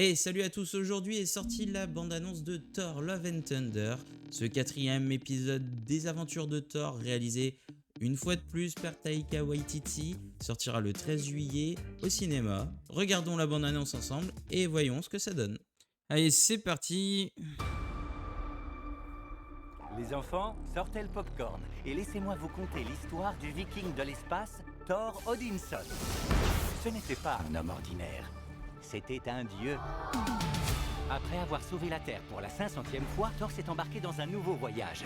Hey, salut à tous, aujourd'hui est sortie la bande-annonce de Thor Love and Thunder, ce quatrième épisode des aventures de Thor réalisé une fois de plus par Taika Waititi, sortira le 13 juillet au cinéma. Regardons la bande-annonce ensemble et voyons ce que ça donne. Allez, c'est parti. Les enfants, sortez le popcorn et laissez-moi vous conter l'histoire du viking de l'espace, Thor Odinson. Ce n'était pas un homme ordinaire, c'était un dieu. Après avoir sauvé la Terre pour la 500e fois, Thor s'est embarqué dans un nouveau voyage.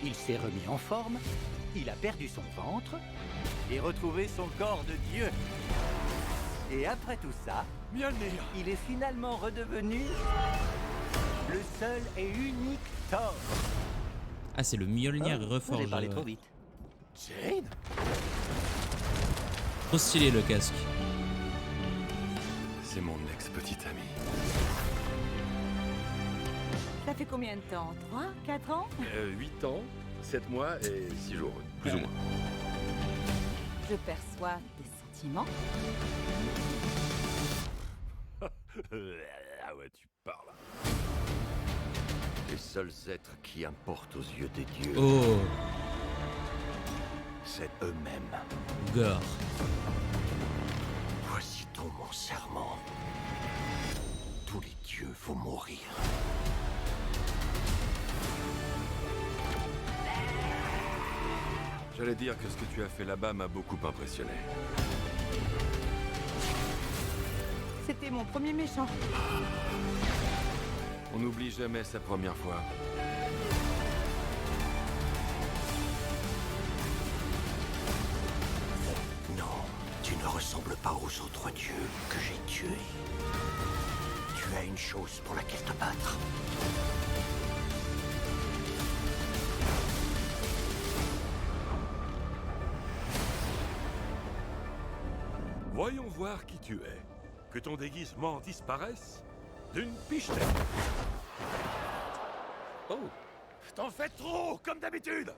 Il s'est remis en forme, il a perdu son ventre et retrouvé son corps de dieu. Et après tout ça, Mjolnir. il est finalement redevenu le seul et unique Thor. Ah, c'est le Mjolnir Oh, reforgé. j'ai parlé trop vite. Jane. Trop stylé le casque. C'est mon ex-petite amie. Ça fait combien de temps? 3, 4 ans? 8 ans, 7 mois et 6 jours, plus ou moins. Je perçois des sentiments. Ah ouais, tu parles. Les seuls êtres qui importent aux yeux des dieux, Oh, c'est eux-mêmes. gore. Voici donc mon serment. Tous les dieux vont mourir. J'allais dire que ce que tu as fait là-bas m'a beaucoup impressionné. C'était mon premier méchant. On n'oublie jamais sa première fois. Non, tu ne ressembles pas aux autres dieux que j'ai tués. Tu as une chose pour laquelle te battre. Voyons voir qui tu es. Que ton déguisement disparaisse d'une pichenette. Oh, t'en fais trop, comme d'habitude.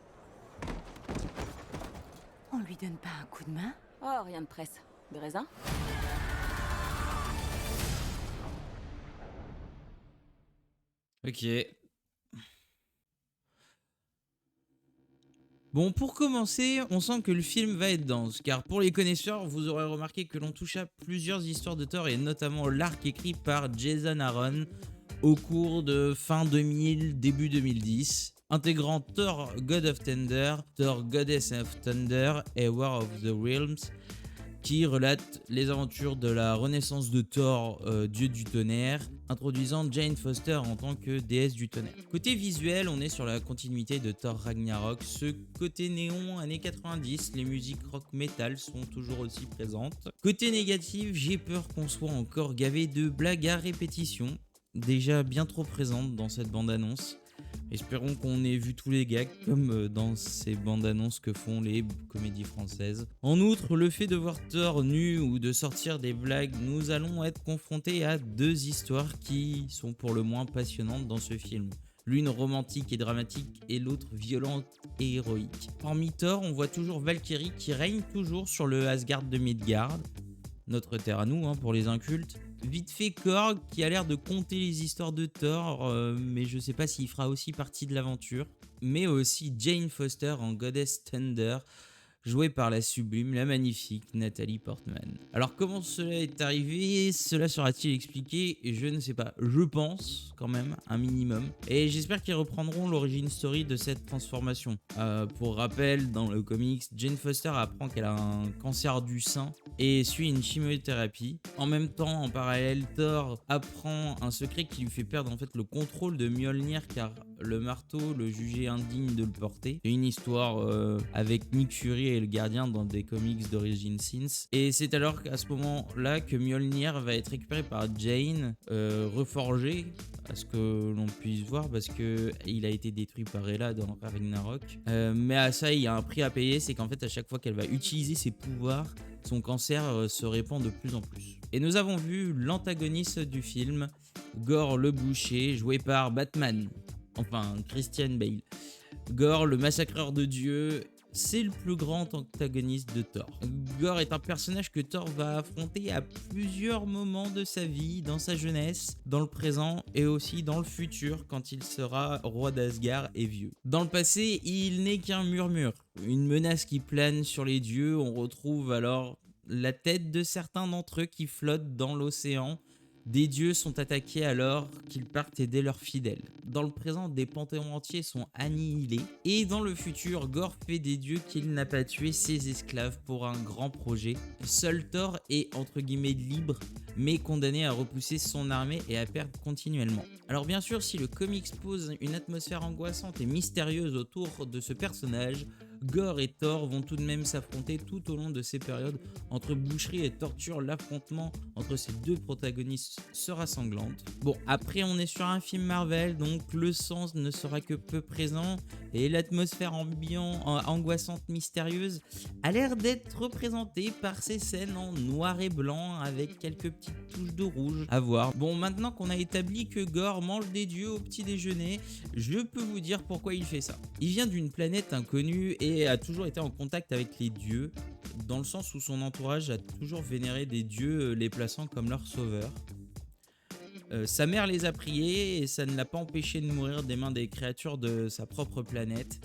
On lui donne pas un coup de main? Oh, rien de presse. Des raisins? Ok. Bon, pour commencer, on sent que le film va être dense, car pour les connaisseurs, vous aurez remarqué que l'on touche à plusieurs histoires de Thor, et notamment l'arc écrit par Jason Aaron au cours de fin 2000, début 2010, intégrant Thor God of Thunder, Thor Goddess of Thunder et War of the Realms, qui relate les aventures de la renaissance de Thor, dieu du tonnerre, introduisant Jane Foster en tant que déesse du tonnerre. Côté visuel, on est sur la continuité de Thor Ragnarok. Ce côté néon années 90, les musiques rock metal sont toujours aussi présentes. Côté négatif, j'ai peur qu'on soit encore gavé de blagues à répétition, déjà bien trop présentes dans cette bande-annonce. Espérons qu'on ait vu tous les gags comme dans ces bandes annonces que font les comédies françaises. En outre, le fait de voir Thor nu ou de sortir des blagues, nous allons être confrontés à deux histoires qui sont pour le moins passionnantes dans ce film. L'une romantique et dramatique et l'autre violente et héroïque. Parmi Thor, on voit toujours Valkyrie qui règne toujours sur le Asgard de Midgard, notre terre à nous pour les incultes. Vite fait Korg qui a l'air de conter les histoires de Thor, mais je sais pas s'il fera aussi partie de l'aventure. Mais aussi Jane Foster en Goddess Thunder, jouée par la sublime, la magnifique Nathalie Portman. Alors comment cela est arrivé? Cela sera-t-il expliqué? Je ne sais pas. Je pense quand même un minimum. Et j'espère qu'ils reprendront l'origin story de cette transformation. Pour rappel, dans le comics, Jane Foster apprend qu'elle a un cancer du sein et suit une chimiothérapie. En même temps, en parallèle, Thor apprend un secret qui lui fait perdre en fait le contrôle de Mjolnir car le marteau le jugeait indigne de le porter. C'est une histoire avec Nick Fury et le gardien dans des comics d'Origin Sins. Et c'est alors qu'à ce moment-là que Mjolnir va être récupéré par Jane, reforgé, à ce que l'on puisse voir, parce que il a été détruit par Hela dans Ragnarok. Mais à ça, il y a un prix à payer, c'est qu'en fait, à chaque fois qu'elle va utiliser ses pouvoirs, son cancer se répand de plus en plus. Et nous avons vu l'antagoniste du film, Gore le Boucher, joué par Batman, enfin Christian Bale. Gore, le massacreur de dieux, c'est le plus grand antagoniste de Thor. Gorr est un personnage que Thor va affronter à plusieurs moments de sa vie, dans sa jeunesse, dans le présent et aussi dans le futur quand il sera roi d'Asgard et vieux. Dans le passé, il n'est qu'un murmure, une menace qui plane sur les dieux. On retrouve alors la tête de certains d'entre eux qui flottent dans l'océan. Des dieux sont attaqués alors qu'ils partent aider leurs fidèles. Dans le présent, des panthéons entiers sont annihilés. Et dans le futur, Gorr fait des dieux qu'il n'a pas tué ses esclaves pour un grand projet. Seul Thor est entre guillemets libre, mais condamné à repousser son armée et à perdre continuellement. Alors bien sûr, si le comics pose une atmosphère angoissante et mystérieuse autour de ce personnage, Gorr et Thor vont tout de même s'affronter tout au long de ces périodes. Entre boucherie et torture, l'affrontement entre ces deux protagonistes sera sanglante. Bon, après on est sur un film Marvel, donc le sens ne sera que peu présent et l'atmosphère angoissante, mystérieuse a l'air d'être représentée par ces scènes en noir et blanc avec quelques petites touches de rouge à voir. Bon, maintenant qu'on a établi que Gorr mange des dieux au petit déjeuner, je peux vous dire pourquoi il fait ça. Il vient d'une planète inconnue et a toujours été en contact avec les dieux, dans le sens où son entourage a toujours vénéré des dieux, les plaçant comme leurs sauveurs. Sa mère les a priés et ça ne l'a pas empêché de mourir des mains des créatures de sa propre planète.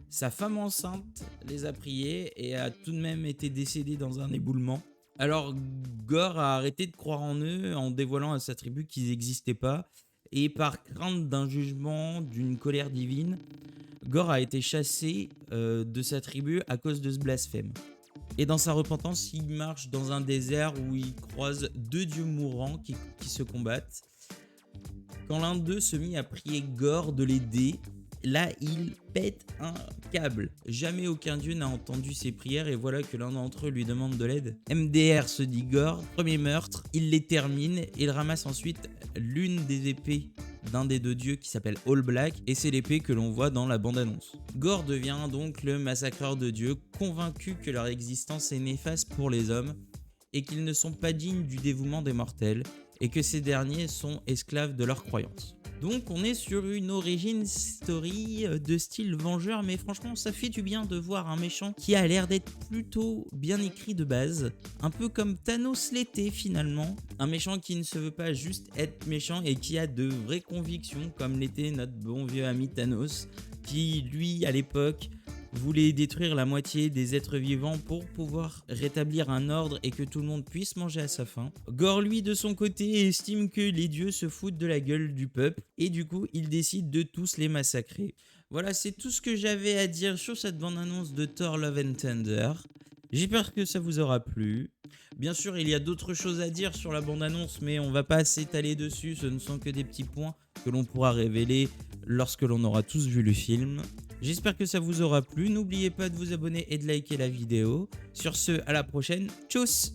Sa femme enceinte les a priés et a tout de même été décédée dans un éboulement. Alors Gorr a arrêté de croire en eux en dévoilant à sa tribu qu'ils n'existaient pas, et par crainte d'un jugement, d'une colère divine, Gorr a été chassé de sa tribu à cause de ce blasphème. Et dans sa repentance, il marche dans un désert où il croise deux dieux mourants qui se combattent. Quand l'un d'eux se mit à prier Gorr de l'aider, là il pète un câble. Jamais aucun dieu n'a entendu ses prières et voilà que l'un d'entre eux lui demande de l'aide. MDR, se dit Gorr, premier meurtre, il les termine, il ramasse ensuite l'une des épées d'un des deux dieux qui s'appelle All Black et c'est l'épée que l'on voit dans la bande-annonce. Gorr devient donc le massacreur de dieux, convaincu que leur existence est néfaste pour les hommes et qu'ils ne sont pas dignes du dévouement des mortels et que ces derniers sont esclaves de leurs croyances. Donc on est sur une origin story de style vengeur, mais franchement ça fait du bien de voir un méchant qui a l'air d'être plutôt bien écrit de base, un peu comme Thanos l'était finalement, un méchant qui ne se veut pas juste être méchant et qui a de vraies convictions comme l'était notre bon vieux ami Thanos, qui lui à l'époque voulait détruire la moitié des êtres vivants pour pouvoir rétablir un ordre et que tout le monde puisse manger à sa faim. Gorr, lui, de son côté, estime que les dieux se foutent de la gueule du peuple et du coup, il décide de tous les massacrer. Voilà, c'est tout ce que j'avais à dire sur cette bande-annonce de Thor Love and Thunder. J'espère que ça vous aura plu. Bien sûr, il y a d'autres choses à dire sur la bande-annonce, mais on va pas s'étaler dessus, ce ne sont que des petits points que l'on pourra révéler lorsque l'on aura tous vu le film. J'espère que ça vous aura plu, n'oubliez pas de vous abonner et de liker la vidéo. Sur ce, à la prochaine, tchuss!